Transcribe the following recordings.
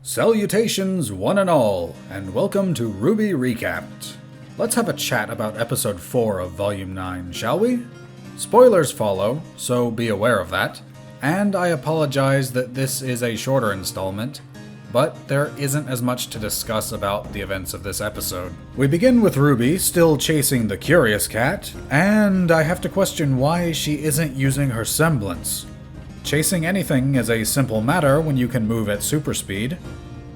Salutations one and all, and welcome to RWBY Recapped. Let's have a chat about episode 4 of volume 9, shall we? Spoilers follow, so be aware of that, and I apologize that this is a shorter installment, but there isn't as much to discuss about the events of this episode. We begin with RWBY still chasing the curious cat, and I have to question why she isn't using her semblance. Chasing anything is a simple matter when you can move at super speed.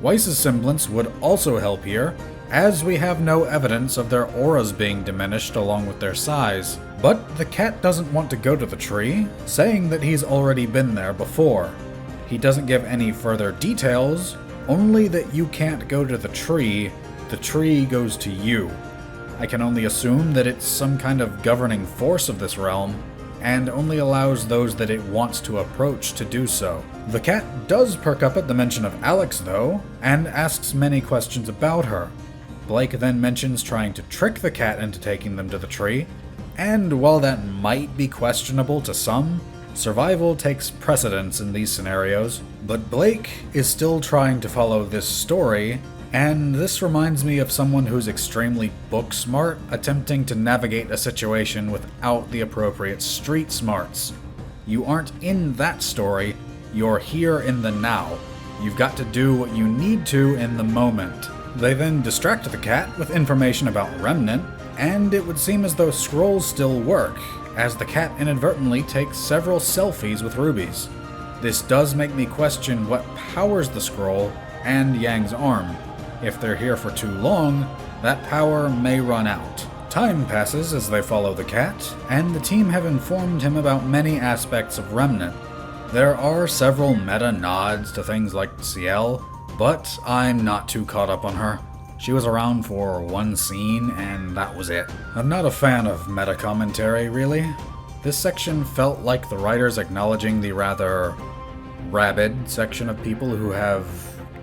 Weiss's semblance would also help here, as we have no evidence of their auras being diminished along with their size. But the cat doesn't want to go to the tree, saying that he's already been there before. He doesn't give any further details, only that you can't go to the tree goes to you. I can only assume that it's some kind of governing force of this realm, and only allows those that it wants to approach to do so. The cat does perk up at the mention of Alex though, and asks many questions about her. Blake then mentions trying to trick the cat into taking them to the tree, and while that might be questionable to some, survival takes precedence in these scenarios, but Blake is still trying to follow this story, and this reminds me of someone who's extremely book smart attempting to navigate a situation without the appropriate street smarts. You aren't in that story, you're here in the now. You've got to do what you need to in the moment. They then distract the cat with information about Remnant, and it would seem as though scrolls still work, as the cat inadvertently takes several selfies with rubies. This does make me question what powers the scroll and Yang's arm. If they're here for too long, that power may run out. Time passes as they follow the cat, and the team have informed him about many aspects of Remnant. There are several meta nods to things like Ciel, but I'm not too caught up on her. She was around for one scene, and that was it. I'm not a fan of meta commentary, really. This section felt like the writers acknowledging the rather rabid section of people who have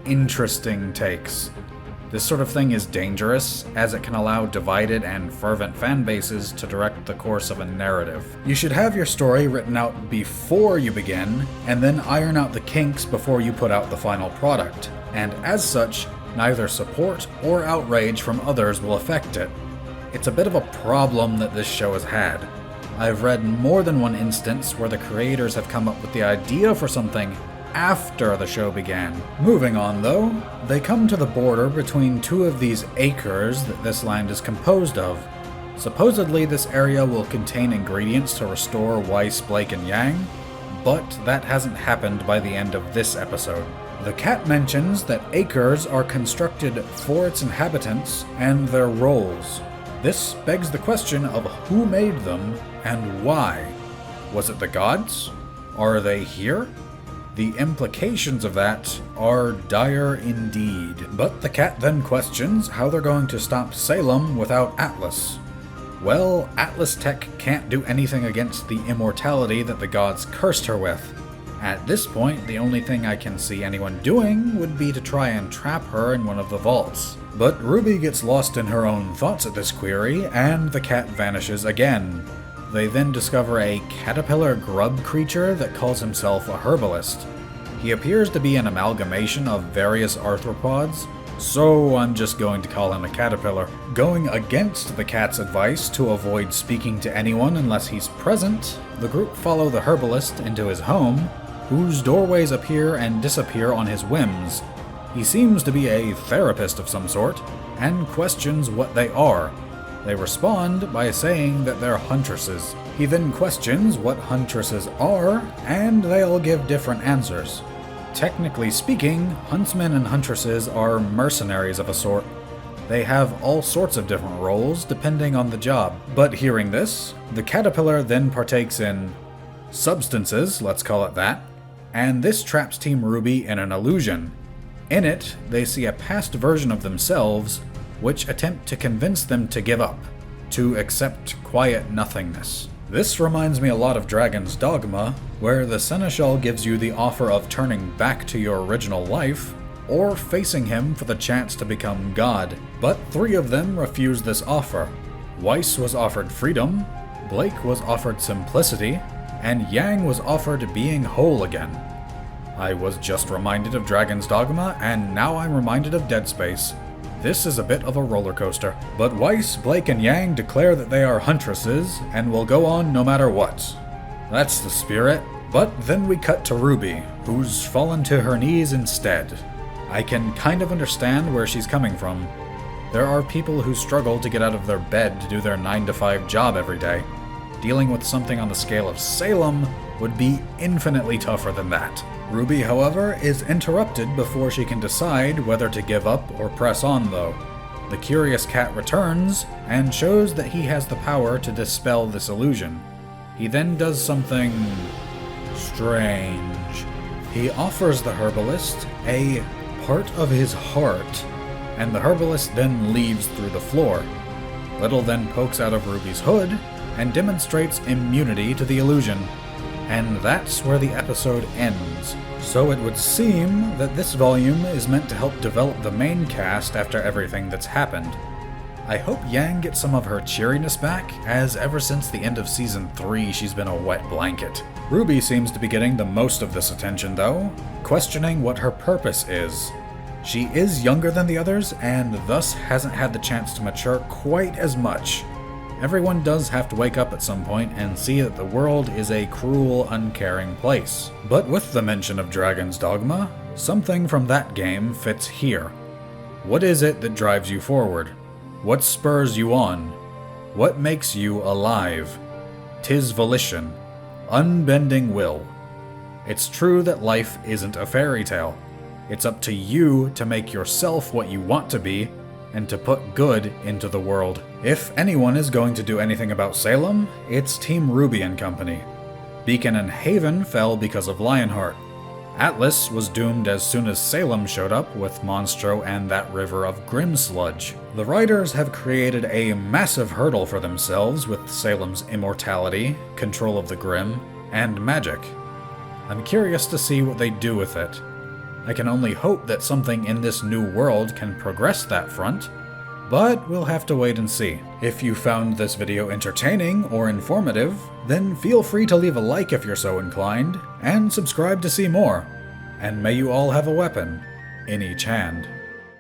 interesting takes. This sort of thing is dangerous, as it can allow divided and fervent fan bases to direct the course of a narrative. You should have your story written out before you begin, and then iron out the kinks before you put out the final product, and as such, neither support or outrage from others will affect it. It's a bit of a problem that this show has had. I've read more than one instance where the creators have come up with the idea for something after the show began. Moving on though, they come to the border between two of these acres that this land is composed of. Supposedly this area will contain ingredients to restore Weiss, Blake, and Yang, but that hasn't happened by the end of this episode. The cat mentions that acres are constructed for its inhabitants and their roles. This begs the question of who made them and why. Was it the gods? Are they here? The implications of that are dire indeed. But the cat then questions how they're going to stop Salem without Atlas. Well, Atlas Tech can't do anything against the immortality that the gods cursed her with. At this point, the only thing I can see anyone doing would be to try and trap her in one of the vaults. But RWBY gets lost in her own thoughts at this query, and the cat vanishes again. They then discover a caterpillar grub creature that calls himself a herbalist. He appears to be an amalgamation of various arthropods, so I'm just going to call him a caterpillar. Going against the cat's advice to avoid speaking to anyone unless he's present, the group follow the herbalist into his home, whose doorways appear and disappear on his whims. He seems to be a therapist of some sort, and questions what they are. They respond by saying that they're huntresses. He then questions what huntresses are, and they all give different answers. Technically speaking, huntsmen and huntresses are mercenaries of a sort. They have all sorts of different roles depending on the job. But hearing this, the caterpillar then partakes in substances, let's call it that, and this traps Team RWBY in an illusion. In it, they see a past version of themselves which attempt to convince them to give up, to accept quiet nothingness. This reminds me a lot of Dragon's Dogma, where the Seneschal gives you the offer of turning back to your original life, or facing him for the chance to become God. But 3 of them refuse this offer. Weiss was offered freedom, Blake was offered simplicity, and Yang was offered being whole again. I was just reminded of Dragon's Dogma, and now I'm reminded of Dead Space. This is a bit of a roller coaster. But Weiss, Blake, and Yang declare that they are huntresses, and will go on no matter what. That's the spirit. But then we cut to RWBY, who's fallen to her knees instead. I can kind of understand where she's coming from. There are people who struggle to get out of their bed to do their 9-to-5 job every day. Dealing with something on the scale of Salem would be infinitely tougher than that. RWBY, however, is interrupted before she can decide whether to give up or press on, though. The curious cat returns and shows that he has the power to dispel this illusion. He then does something strange. He offers the herbalist a part of his heart, and the herbalist then leaves through the floor. Little then pokes out of RWBY's hood and demonstrates immunity to the illusion. And that's where the episode ends. So it would seem that this volume is meant to help develop the main cast after everything that's happened. I hope Yang gets some of her cheeriness back, as ever since the end of Season 3 she's been a wet blanket. RWBY seems to be getting the most of this attention though, questioning what her purpose is. She is younger than the others, and thus hasn't had the chance to mature quite as much. Everyone does have to wake up at some point and see that the world is a cruel, uncaring place. But with the mention of Dragon's Dogma, something from that game fits here. What is it that drives you forward? What spurs you on? What makes you alive? 'Tis volition, unbending will. It's true that life isn't a fairy tale. It's up to you to make yourself what you want to be, and to put good into the world. If anyone is going to do anything about Salem, it's Team RWBY and company. Beacon and Haven fell because of Lionheart. Atlas was doomed as soon as Salem showed up with Monstro and that river of Grim Sludge. The writers have created a massive hurdle for themselves with Salem's immortality, control of the Grim, and magic. I'm curious to see what they do with it. I can only hope that something in this new world can progress that front, but we'll have to wait and see. If you found this video entertaining or informative, then feel free to leave a like if you're so inclined, and subscribe to see more. And may you all have a weapon in each hand.